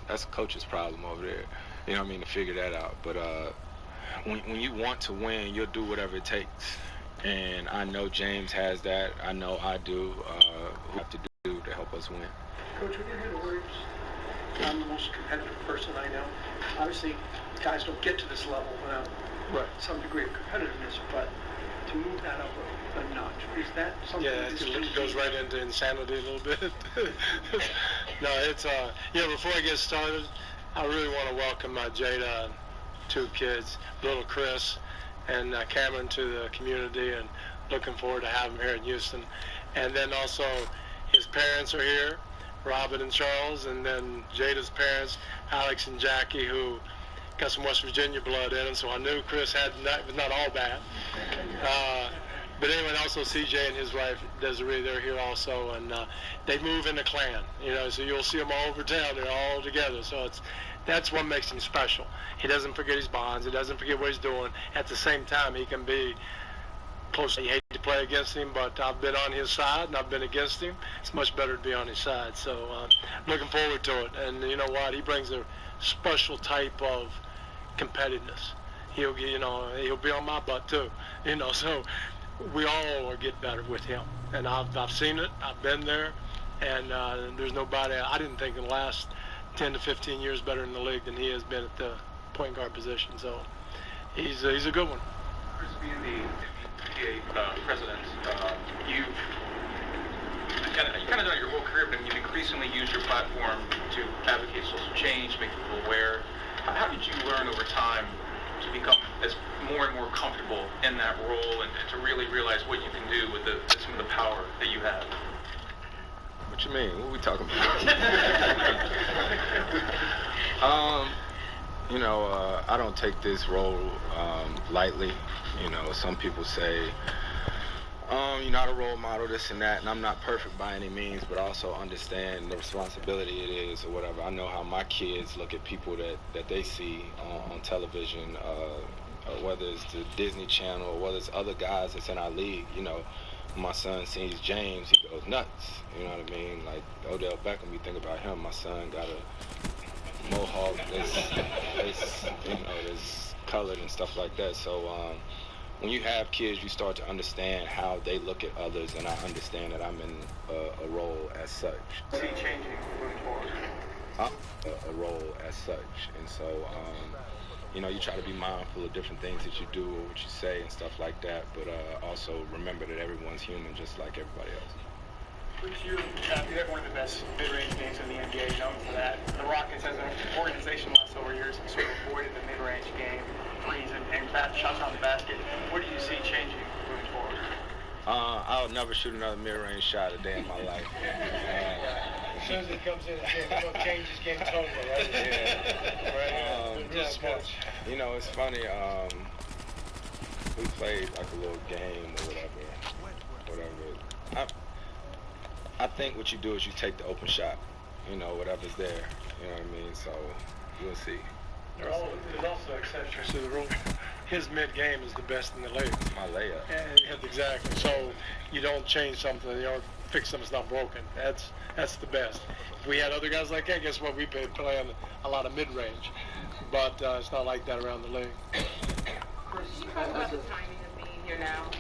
that's a coach's problem over there. You know what I mean, to figure that out. But when you want to win, you'll do whatever it takes. And I know James has that. I know I do. Who have to do to help us win. Coach, when you hear the words, I'm the most competitive person I know, obviously guys don't get to this level without some degree of competitiveness, but to move that up a notch, is that something? Yeah, it goes right into insanity a little bit. No, it's before I get started, I really want to welcome Jada and two kids, little Chris and Cameron, to the community, and looking forward to having them here in Houston. And then also his parents are here, Robin and Charles, and then Jada's parents, Alex and Jackie, who got some West Virginia blood in him, so I knew Chris was not all bad. But anyway, also CJ and his wife Desiree, they're here also, and they move in a clan, so you'll see them all over town. They're all together, so that's what makes him special. He doesn't forget his bonds. He doesn't forget what he's doing. At the same time, he can be close. You hate to play against him, but I've been on his side and I've been against him. It's much better to be on his side, so looking forward to it. And you know what? He brings a special type of competitiveness. He'll be on my butt too, so we all are getting better with him. And I've seen it. I've been there, and there's nobody I didn't think in the last 10 to 15 years better in the league than he has been at the point guard position. So he's a good one. Chris, being the PTA president, you've kind of done your whole career, but you've increasingly used your platform to advocate social change, make people aware. How did you learn over time to become more and more comfortable in that role, and to really realize what you can do with some of the power that you have? What you mean? What are we talking about? I don't take this role lightly. Some people say, you're not a role model, this and that, and I'm not perfect by any means, but I also understand the responsibility it is or whatever. I know how my kids look at people that they see on television, whether it's the Disney Channel or whether it's other guys that's in our league. My son sees James, he goes nuts. You know what I mean? Like Odell Beckham, you think about him, my son got a mohawk that's colored and stuff like that. So when you have kids, you start to understand how they look at others, and I understand that I'm in a role as such. Is he changing moving forward? A role as such, and so you try to be mindful of different things that you do or what you say and stuff like that, but also remember that everyone's human just like everybody else. You have one of the best mid-range games in the NBA, known for that. The Rockets, as an organization, last several years have sort of avoided the mid-range game, threes and shots on the basket. What do you see changing moving forward? I'll never shoot another mid-range shot a day in my life. As soon as he comes in, he'll change his game totally, right? Yeah. Right. Real smart. It's funny. We played like a little game or whatever. I think what you do is you take the open shot, whatever's there, you know what I mean? So we'll see. There's also exceptions to the rule. His mid-game is the best in the league. It's my layup. Exactly. So you don't change something, fix something that's not broken. That's the best. If we had other guys like that, guess what? We'd be playing a lot of mid-range. But it's not like that around the league. Can you talk about the timing of being here now?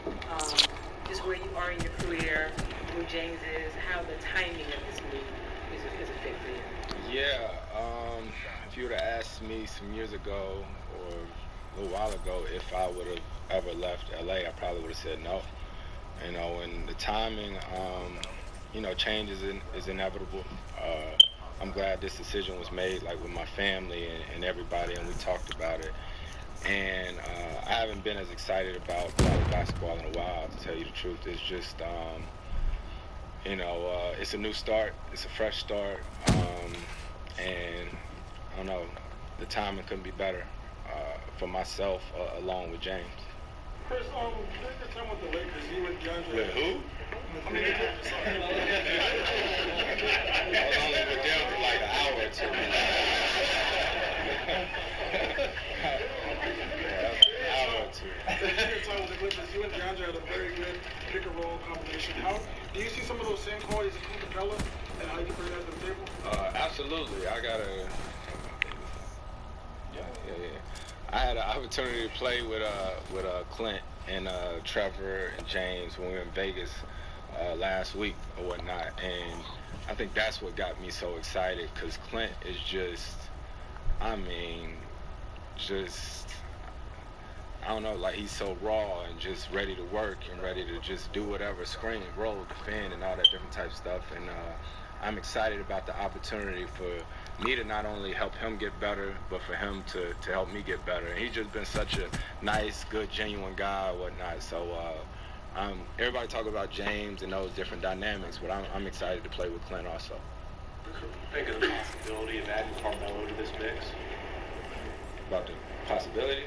Just where you are in your career, who James is, how the timing of this move is a fit for you? Yeah. If you would have asked me some years ago or a little while ago if I would have ever left LA, I probably would have said no. And the timing, change is inevitable. I'm glad this decision was made, like with my family and everybody, and we talked about it. And I haven't been as excited about college basketball in a while, to tell you the truth. It's just, it's a new start. It's a fresh start. And I don't know, the timing couldn't be better for myself along with James. Chris, during your time with the Lakers, you and DeAndre... With who? I was only with them for like an hour or two. During your time with the Lakers, you and DeAndre had a very good pick-and-roll combination. Do you see some of those same qualities in Capella and how you bring that to the table? Absolutely. I got a I had an opportunity to play with Clint and Trevor and James when we were in Vegas last week or whatnot, and I think that's what got me so excited because Clint is just, I mean, just, I don't know, like he's so raw and just ready to work and ready to just do whatever, screen, roll, defend, and all that different type of stuff. And I'm excited about the opportunity for me to not only help him get better, but for him to help me get better. And he's just been such a nice, good, genuine guy or whatnot. So everybody talk about James and those different dynamics, but I'm excited to play with Clint also. Think of the possibility of adding Carmelo to this mix? About the possibility?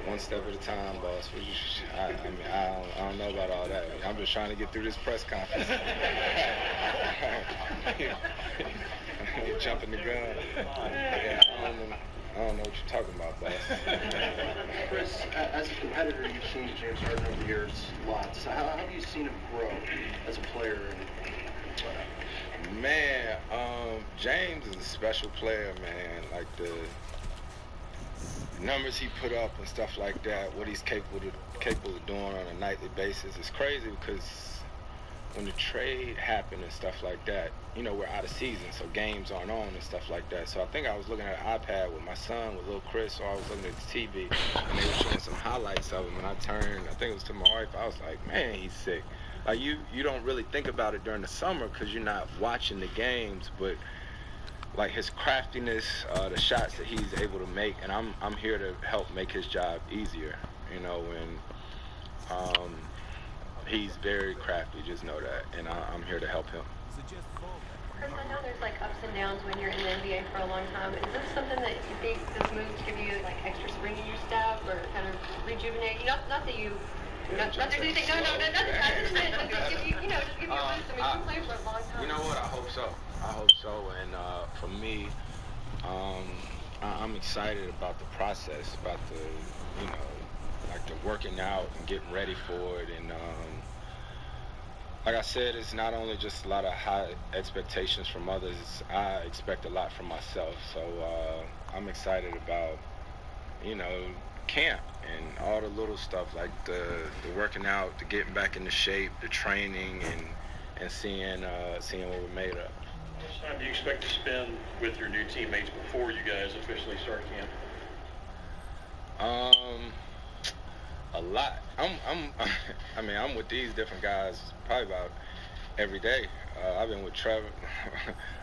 One step at a time, boss. I mean, I don't know about all that. I'm just trying to get through this press conference. You're jumping the gun. Yeah, I don't know what you're talking about, boss. Chris, as a competitor, you've seen James Harden over the years lots. How have you seen him grow as a player? Man, James is a special player, man. Like the numbers he put up and stuff like that, what he's capable of doing on a nightly basis is crazy because when the trade happened and stuff like that, you know, we're out of season, so games aren't on and stuff like that. So I think I was looking at an iPad with my son, with little Chris, or I was looking at the TV, and they were showing some highlights of him, and I turned, I think it was to my wife, I was like, man, he's sick. Like, you don't really think about it during the summer because you're not watching the games, but like his craftiness, the shots that he's able to make, and I'm here to help make his job easier, you know, and he's very crafty, just know that, and I'm here to help him. Chris, I know there's like ups and downs when you're in the NBA for a long time. Is this something that you think this move to give you like extra spring in your step or kind of rejuvenate you? Not that you, not there's anything, no, nothing. I just meant like just give you, you know, just give you a boost. I mean, you've been playing for a long time. You know what? I hope so. And for me, I'm excited about the process, about the, you know, like the working out and getting ready for it. And like I said, it's not only just a lot of high expectations from others. I expect a lot from myself. So I'm excited about, you know, camp and all the little stuff like the working out, the getting back into shape, the training, and seeing what we're made of. How much time do you expect to spend with your new teammates before you guys officially start camp? A lot. I'm with these different guys probably about every day. I've been with Trevor,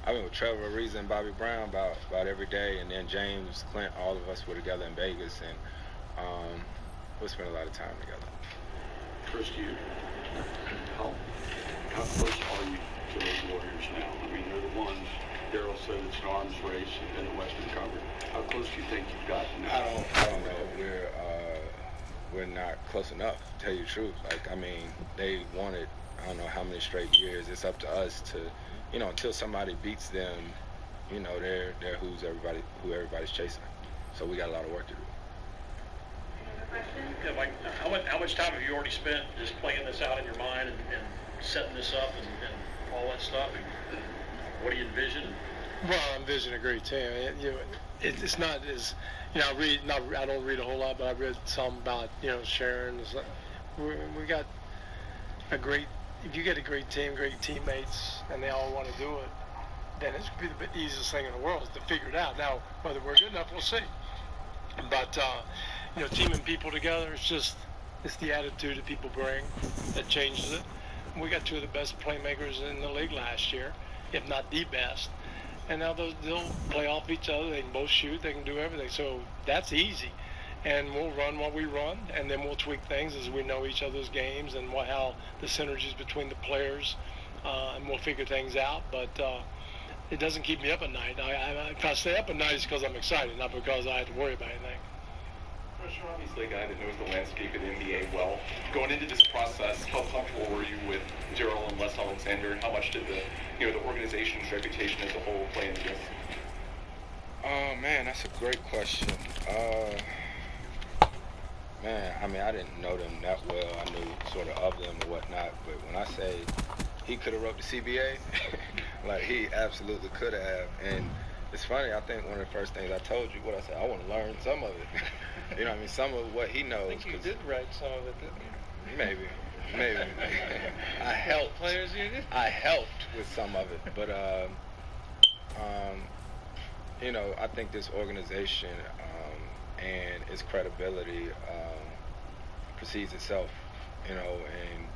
Ariza, and Bobby Brown about every day, and then James, Clint, all of us were together in Vegas, and we spent a lot of time together. Chris, how close are you to those Warriors now? I mean, they're the ones. Daryl said it's an arms race in the Western Conference. How close do you think you've gotten now? I don't know. We're not close enough, to tell you the truth. Like, I mean, they wanted, I don't know how many straight years. It's up to us to, you know, until somebody beats them, you know, they're who everybody's chasing. So we got a lot of work to do. Yeah, like, how much time have you already spent just playing this out in your mind and setting this up and all that stuff? And what do you envision? Well, I envision a great team. It's not as, you know, I don't read a whole lot, but I read some about, you know, Sharon. We got a great, if you get a great team, great teammates, and they all want to do it, then it's going to be the easiest thing in the world is to figure it out. Now, whether we're good enough, we'll see. But, you know, teaming people together, it's the attitude that people bring that changes it. We got two of the best playmakers in the league last year, if not the best. And now they'll play off each other. They can both shoot. They can do everything. So that's easy. And we'll run what we run, and then we'll tweak things as we know each other's games and how the synergies between the players, and we'll figure things out. But it doesn't keep me up at night. If I stay up at night, it's because I'm excited, not because I have to worry about anything. Chris, you're obviously a guy that knows the landscape of the NBA well. Going into this process, how comfortable were you with Daryl and Wes Alexander? How much did the organization's reputation as a whole play into this? Oh man, that's a great question. Man, I mean, I didn't know them that well. I knew sort of them or whatnot. But when I say he could have wrote the CBA, like he absolutely could have. And it's funny. I think one of the first things I told you, what I said, I want to learn some of it. You know what I mean? Some of what he knows. I think you did write some of it, didn't you? Maybe. I helped. Players Union? I helped with some of it, but you know, I think this organization and its credibility precedes itself. You know, and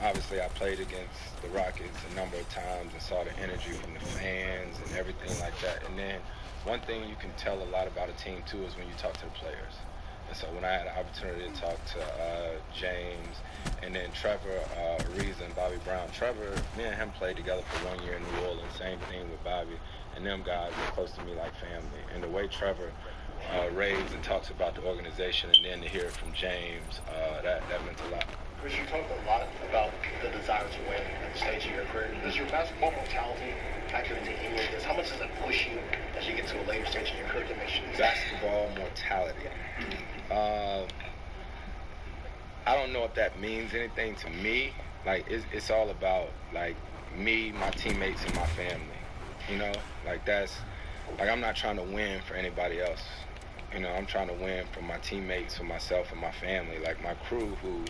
obviously I played against the Rockets a number of times and saw the energy from the fans and everything like that. And then one thing you can tell a lot about a team too is when you talk to the players. And so when I had the opportunity to talk to James and then Trevor Ariza and Bobby Brown, Trevor, me and him played together for 1 year in New Orleans, same thing with Bobby, and them guys were close to me like family. And the way Trevor raves and talks about the organization, and then to hear it from James, that meant a lot. Chris, you talked a lot about the desire to win at the stage of your career. Does your basketball mentality factor into any of this? How much does it push you as you get to a later stage in your career to make sure? Basketball mortality. I don't know if that means anything to me. Like, it's all about, like, me, my teammates, and my family. You know? Like, that's... Like, I'm not trying to win for anybody else. You know, I'm trying to win for my teammates, for myself, and my family. Like, my crew who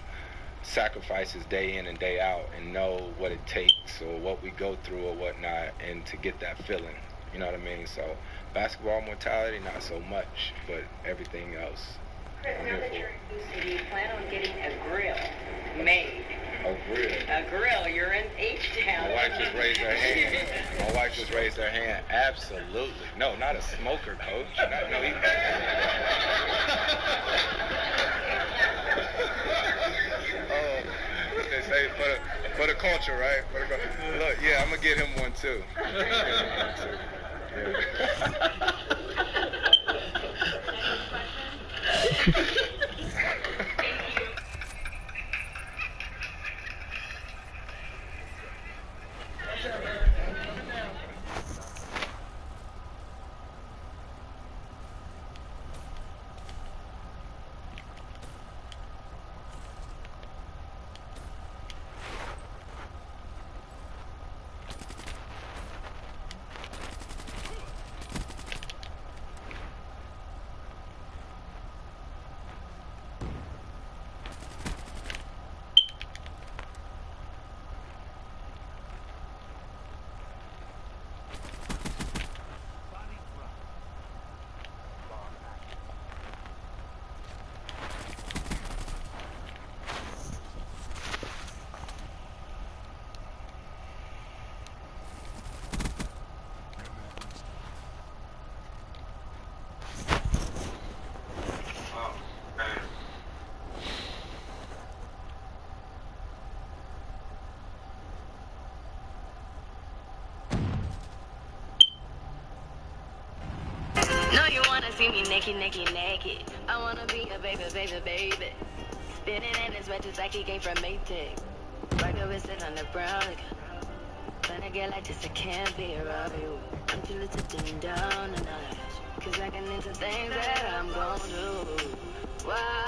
sacrifices day in and day out and know what it takes or what we go through or whatnot, and to get that feeling. You know what I mean? So, basketball mortality, not so much, but everything else. Chris, now that you're in Houston, do you plan on getting a grill made? A grill? A grill. You're in H-Town. My wife just raised her hand. My wife just raised her hand. Absolutely. No, not a smoker, coach. No, he... They say for the culture, right? Look, yeah, I'm going to get him one, too. See me naked. I wanna be a baby. Spinning in his red just like he came from Maytag. Rock over sit on the brown. When I get like this, I can't be around you. I'm too little to dim down and all. Cause I can into things that I'm gon' do. Wow.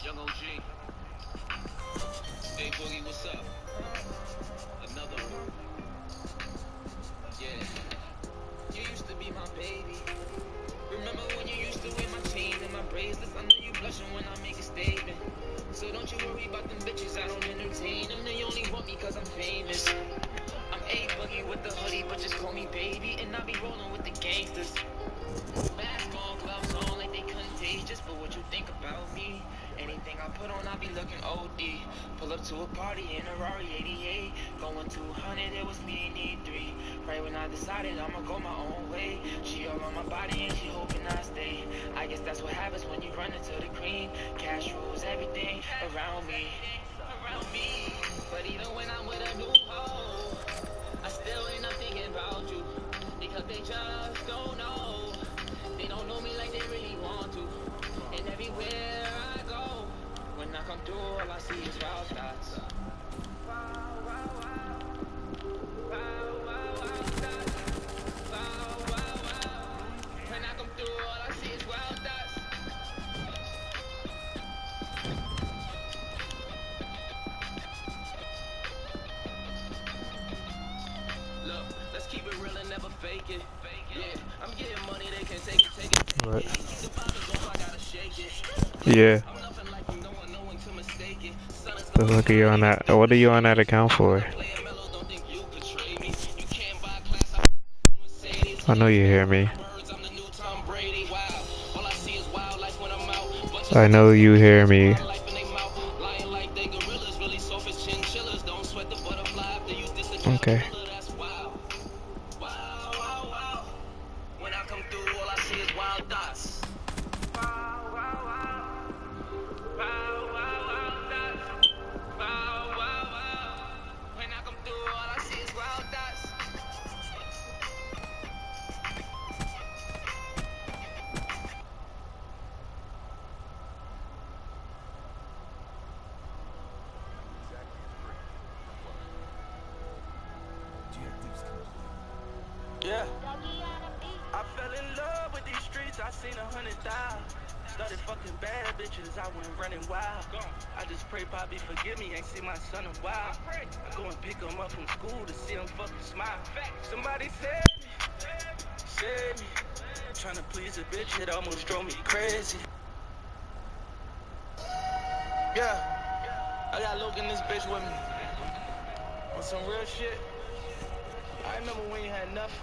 Young OG. Hey Boogie, what's up? Another one. faceless. I know you blushing when I make a statement. So don't you worry about them bitches, I don't entertain them. They only want me cause I'm famous. I'm A-Boogie with the hoodie, but just call me baby. And I be rolling with the gangsters. Mask on, gloves on, like they contagious. But what you think about me? Anything I put on, I be looking OD. Pull up to a party in a Rari 88. Going 200, it was me and E3. Right when I decided I'ma go my own way. She all on my body and she hoping I stay. I guess that's what happens when you run into the cream. Cash rules everything around me. But even when I'm with a new hoe, I still ain't not thinking about you. Because they just don't know. They don't know me like they really want to. And everywhere I go, when I come through, all I see is wild thoughts. When I come through, all I see is wild thoughts. Look, let's keep it real and never fake it. Yeah, I'm getting money, they can take it. What? The bottles off, I gotta shake it. Yeah. I'm nothing like you, no one knowing to mistake it. The fuck are you on that? What are you on that account for? I know you hear me. I know you hear me. Okay. When I come through, all I see is wild thoughts. When I come through, all I see is wild thoughts. Yeah. I fell in love with these streets, I seen 100,000. Started fucking bad bitches, I went running wild. I just pray Bobby forgive me, ain't seen my son in a while. I go and pick him up from school to see him fucking smile. Somebody save me. Trying to please a bitch, it almost drove me crazy. Yeah, I got Luke in this bitch with me. On some real shit. I remember when you had nothing.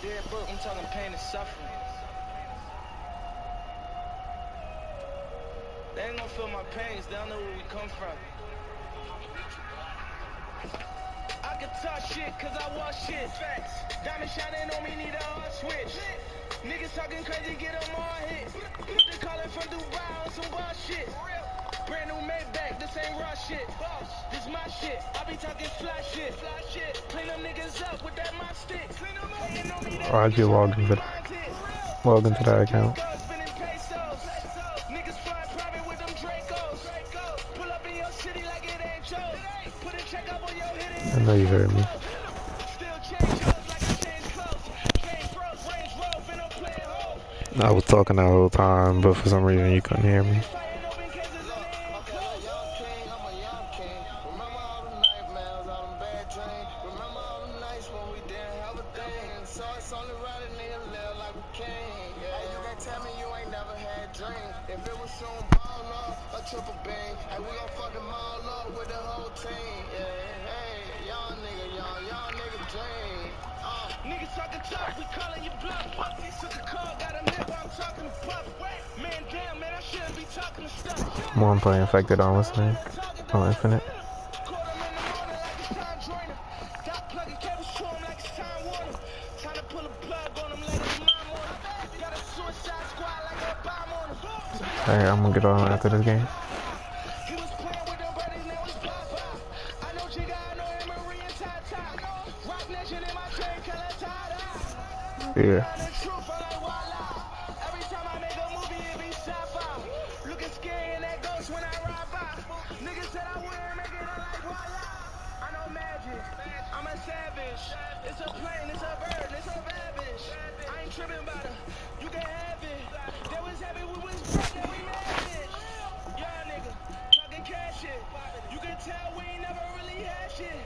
Dead book, I'm talking pain and suffering. They ain't gonna feel my pains, they don't know where we come from. I can talk shit cause I walk shit. Diamond shining on me, need a hard switch. Niggas talking crazy, get them all hit. Put the calling from Dubai on some bullshit. Brand new Maybach, this ain't raw shit. This my shit, I be talking fly shit. Clean them niggas up with that mop stick. Why'd you log into that account? Niggas fly private with them Dracos. Pull up in your city like it ain't yours. Put a check up on your hit. I know you heard me. I was talking the whole time, but for some reason you couldn't hear me. Niggas talking tough, we calling you bluff. Took a call, got him hip, I'm talking to Puff. Man, damn, man, I shouldn't be talking to stuff. More I'm playing Infected on listening on Infinite. Alright, I'm gonna get on after this game. Yeah. Every time I make a movie, it be sci-fi. Looking scary in that ghost when I ride by. Niggas said I wouldn't make it, I'm like, voila. I know magic, I'm a savage. It's a plane, it's a bird, it's a ravish. I ain't tripping about it, you can have it. They was happy we was broke and we mad it. Yeah, nigga, talking cash shit. You can tell we ain't never really had shit.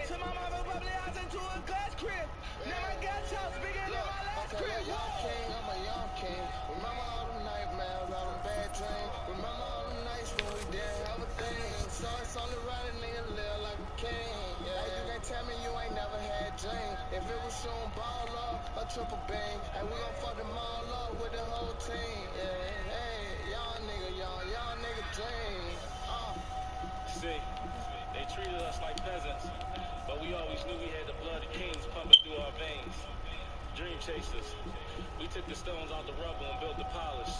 To my mama, bubbly house into a glass crib. Now my gas house bigger than my last crib. I'm a young king. Remember all the See, they treated us like peasants, but we always knew we had the blood of kings pumping through our veins. Dream chasers. We took the stones out the rubble and built the polish.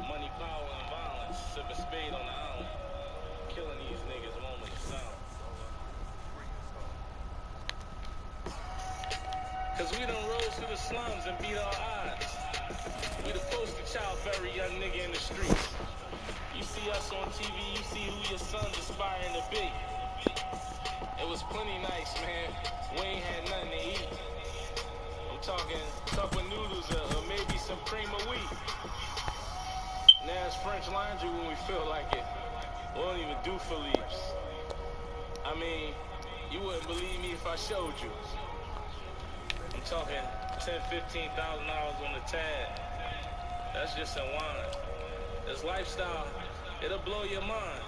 Money, power, and violence. Sipping spade on the island. Killing these niggas moment of sound. Cause we done rose through the slums and beat our odds. We the poster child for every young nigga in the streets. You see us on TV, you see who your son's aspiring to be. It was plenty nice, man. We ain't had nothing to eat. I'm talking cup of noodles or maybe some cream of wheat. Now it's French laundry when we feel like it. We don't even do Philippe's. I mean, you wouldn't believe me if I showed you. I'm talking $10,000, $15,000 on the tab. That's just a wine. This lifestyle, it'll blow your mind.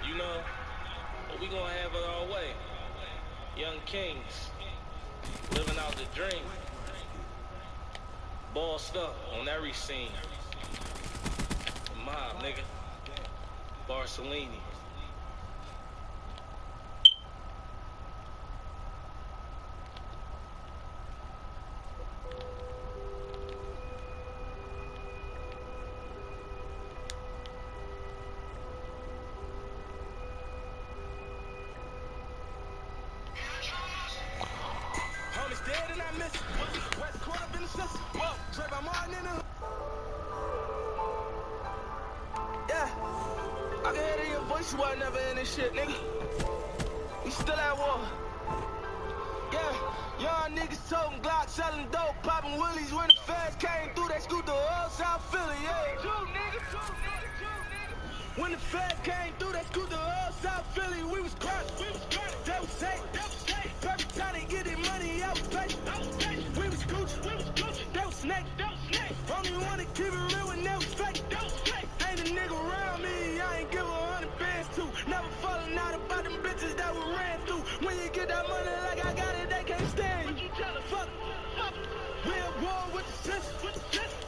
You know, but we gonna have it our way. Young kings, living out the dream. Bossed up on every scene. Mob, nigga. Barcelini. You was never in this shit, nigga. We still at war. Yeah, young niggas toting Glock, selling dope, popping willies. When the feds came through, they scooped the whole South Philly, yeah. When the feds came through, they scooped the whole South Philly. We was crushed, they was safe. Every time they get their money, I was patient. We was Gucci, they was snake. Only wanna keep it real when they was fake. Ain't a nigga around me, I ain't give 100 bands to. Never falling out about them bitches that we ran through. When you get that money like I got it, they can't stand you. Fuck. We at war with the system.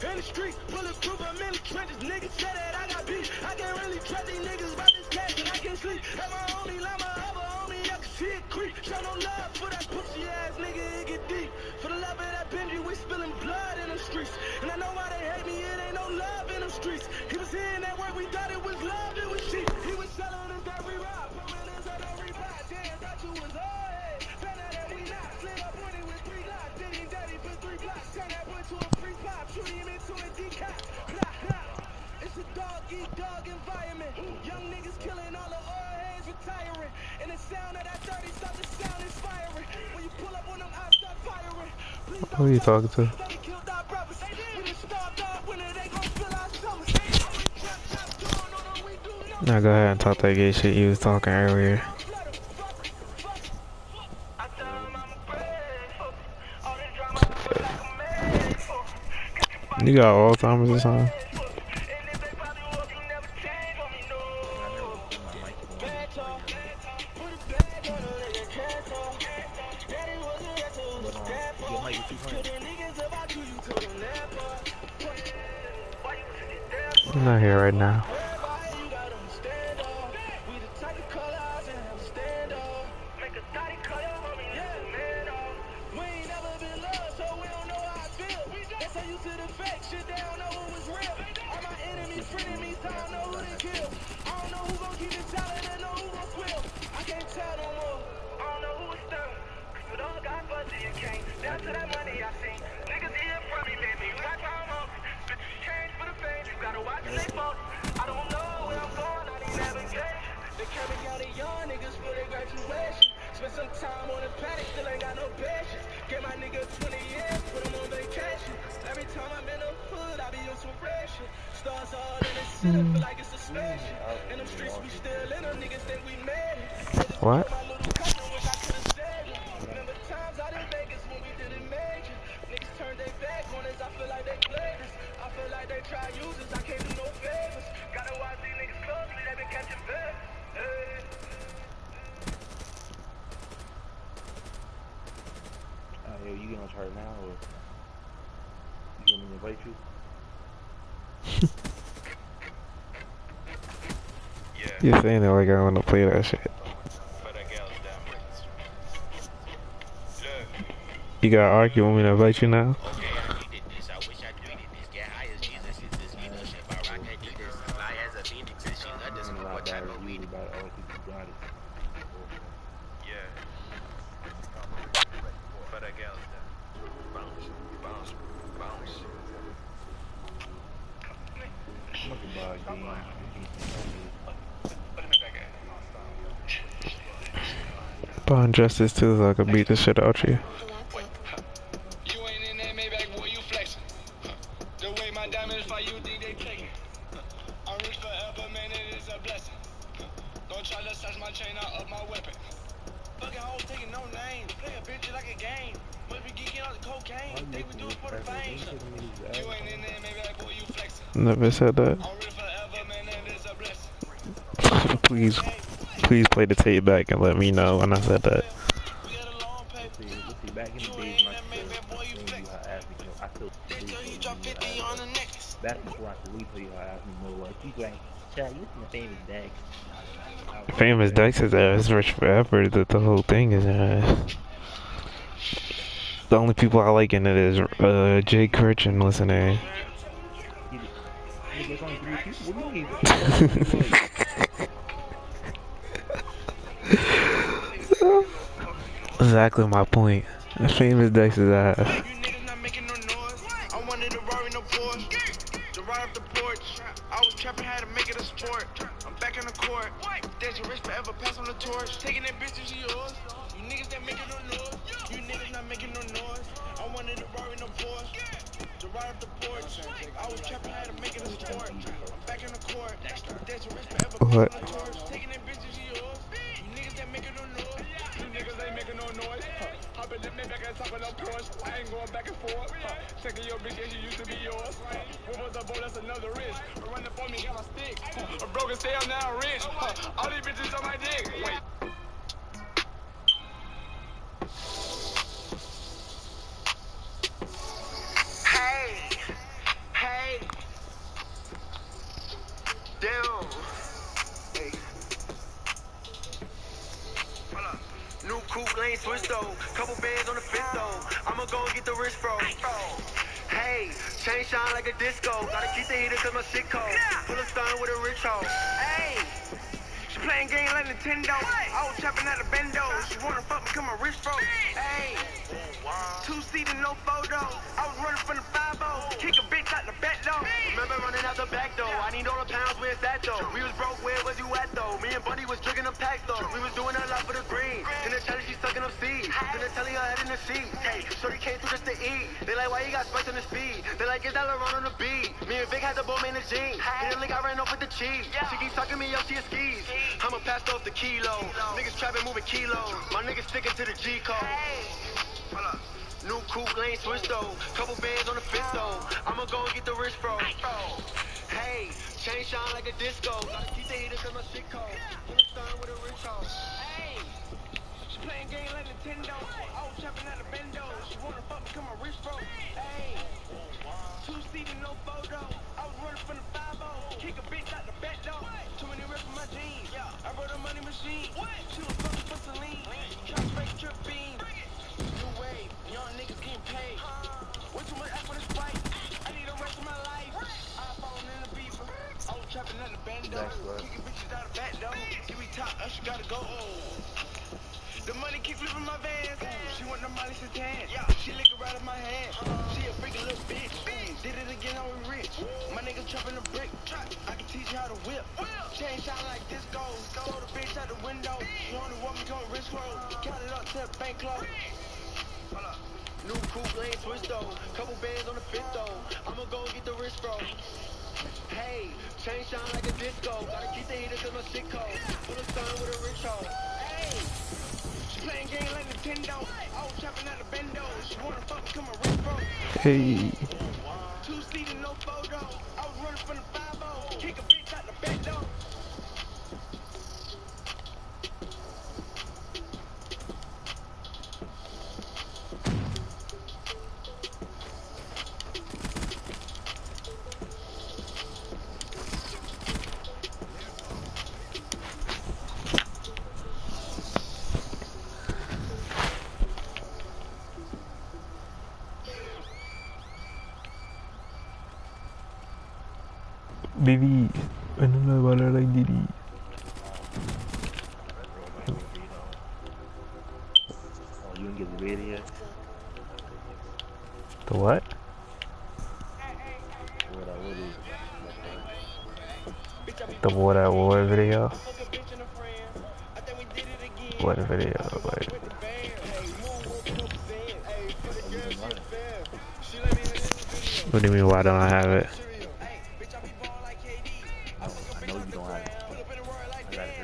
In the streets, bulletproof, I'm in the trenches. Niggas say that I got beef. I can't really trust these niggas about this cash and I can't sleep. At my homie, like my other homie, I can see it creep. Show no love for that pussy ass nigga, it get deep. For the love of that Benji, we spilling blood in the streets. And I know why they hate me, it ain't no love in them streets. He was hearing that word, we thought it was love, it was cheap. He was selling us that re-rob, permanents on every buy. Damn, thought you was all head. Found out that we not. Slid up on it with 3 locks. Did him dirty for 3 blocks. Turn that boy to a free pop. Shoot him into a decap. It's a dog-eat-dog environment. Young niggas killing all the old heads retiring. And the sound of that 30 start to sound inspiring. When you pull up on them, I start firing. Please Who are you talking to? they killed our brothers. When the starved out, when they gon' fill our summers. Now go ahead and talk that gay shit you was talking earlier. You got Alzheimer's or something? I'm not here right now. Some time on the paddock, still ain't got no patience. Gave my nigga 20 years, put him on vacation. Every time I'm in the hood, I be on some ration. Stars all in the city, feel like it's a spaceship. In them streets, we still in them, niggas think we made it. What? My little cousin, wish I could've saved it. Remember times out in Vegas when we did it major. Niggas turned their back on us, I feel like they played us. I feel like they try users, I can't do no favors. Gotta watch these niggas closely, they been catching bad. Hey. Yo, you getting on chart now, or you want me to invite you? You're saying it like I want to play that shit. You gotta argue with me to invite you now? Bond justice too, so I can beat the shit out you. You ain't in that Maybach, boy, you flexing. The way my diamonds fight, you think they taking. I'm rich forever, man, it is a blessing. Don't try to snatch my chain out of my weapon. Fucking hoes taking no names. Play a bitch like a game. Must be geeking on the cocaine. They would do it for the fame. You ain't in there, Maybach, boy, you flexing. Never said that. I'm rich forever, man, it is a blessing. Please play the tape back and let me know when I said that. Back in the days, my I still back before I could leave you, I asked me more like, people like, Chad, you listen to Famous Dex. Famous Dex is ass, Rich Forever, that the whole thing is ass. The only people I like in it is Jay Critch and Listen A. Exactly my point. Famous Dex is ass. I wanted to roll in the Porsche, to ride up the porch. I was trapping, had to make it a sport. I'm back in the court. There's a risk forever, pass on the torch. Taking that bitch to yours. You niggas that making no noise. You niggas not making no noise. I wanted to roll in the Porsche, to ride up the porch. I was trapping, had to make it a sport. I'm back in the court. There's a risk forever, pass on the torch. Taking that bitch to yours. You niggas that making no noise. You niggas ain't making no noise. Hop in the Maybach and top of the Porsche. I ain't going back and forth. Taking your bitch, yeah, she used to be yours. What was the boy, that's another risk. Run up on me, got my stick. A broken sale, now rich. All these bitches on my dick. Wait. Hey. Damn. Hey. Hold up. New coupe lane switch though. Couple bands on the fifth though. I'ma go and get the wrist fro. Hey, chain shine like a disco. Gotta keep the heater cause my shit cold. Pull a stun with a rich hoe. Hey, she playing game like Nintendo. I was trapping at the bendo. She wanna fuck me cause my wrist fro. Hey, 2-seater, no photo. I was running from the 5-0. Kick a bitch out the back door. Remember running out the back door. I need all the pounds, where's that though? We was broke, where was you at though? Me and Buddy was drinking them packs though. We was doing a lot for the green. In the telly, she sucking up seeds. Then the telly, her head in the seat. Hey, shorty came through just to eat. They like, why you got spikes on the speed? They like, is that LeBron on the beat? Me and Vic had the bomb in the jeans. In the league, I ran off with the cheese. She keep sucking me up, she a skis. I'ma pass off the kilo. Niggas trapping, moving kilos. My niggas sticking to the G code. Hold up. New coupe lane switch though. Couple bands on the fifth though. I'ma go and get the wrist fro. Hey, chain shine like a disco. Gotta keep the heater cause my shit cold. Pull a stun with a rich hoe. Hey, she playing game like Nintendo. I was trapping at the bendo. She wanna fuck me cause my wrist fro. Hey, 2-seater, no photo. I was running from the 5-0. Kick a bitch out the back door. Too many rips in my jeans. I brought a money machine. She was fucking for Celine. Trying to fake trip beam. New wave, young niggas getting paid. Way too much act for this fight. I need the rest of my life. iPhone in the beaver. I was trapping at the bando. Kicking bitches out of back door. Give me top, Usher gotta go. The money keep flipping my vans. She want the money satan. She lick it right in my hand. She a freaking little bitch. Did it again, I was rich. My niggas trapping a brick. I can teach you how to whip. Chain shine like disco. Throw the bitch out the window. She only want me going wrist roll. Count it up to the bank close. New coupe lane switch though. Couple bands on the fifth though. I'ma go and get the wrist fro. Hey, chain shine like a disco. Gotta keep the heater cause my shit cold. Pull a stun with a rich hoe. Hey, she playing game like Nintendo. I was trapping at the bendo. She wanna fuck me cause my wrist fro. Hey. 2-seater, no photo. I was running from the 5-0. Kick a bitch out the back door. Diddy. I don't know about it like Diddy. Oh, you didn't get the video? The what? What I would The War at War video? What video? Like, what do you mean, why don't I have it? I know you don't have it. I got it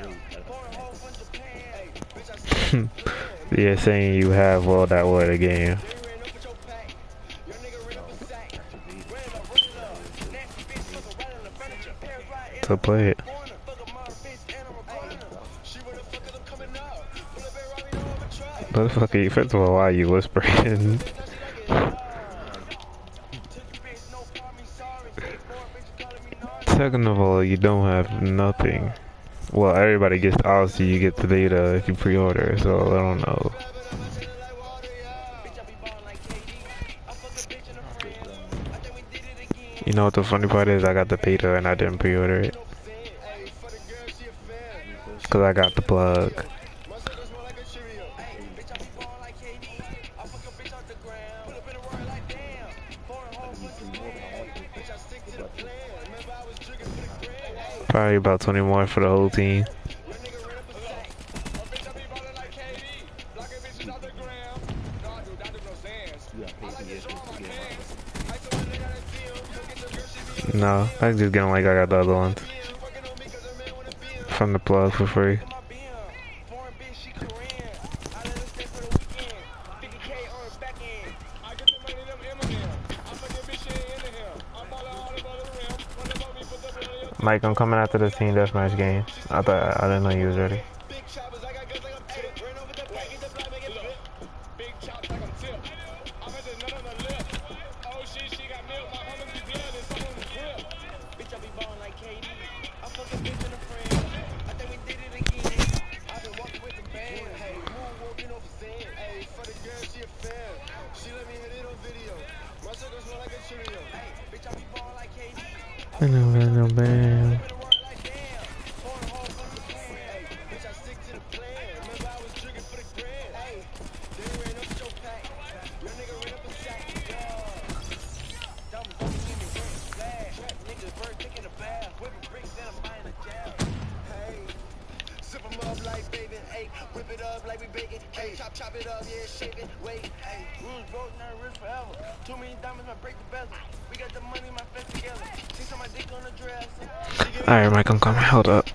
early. You're saying you have World at War the game. So play it. What the fuck are you, first of all, why are you whispering? Second of all, you don't have nothing. Well, everybody gets, obviously you get the data if you pre-order, so I don't know. You know what the funny part is? I got the beta and I didn't pre-order it. Cause I got the plug. Probably about 20 more for the whole team. No, I just get them like I got the other ones. From the plug for free. Mike, I'm coming after the team deathmatch game. I didn't know you was ready. Alright, Mike, I'm coming. Hold up.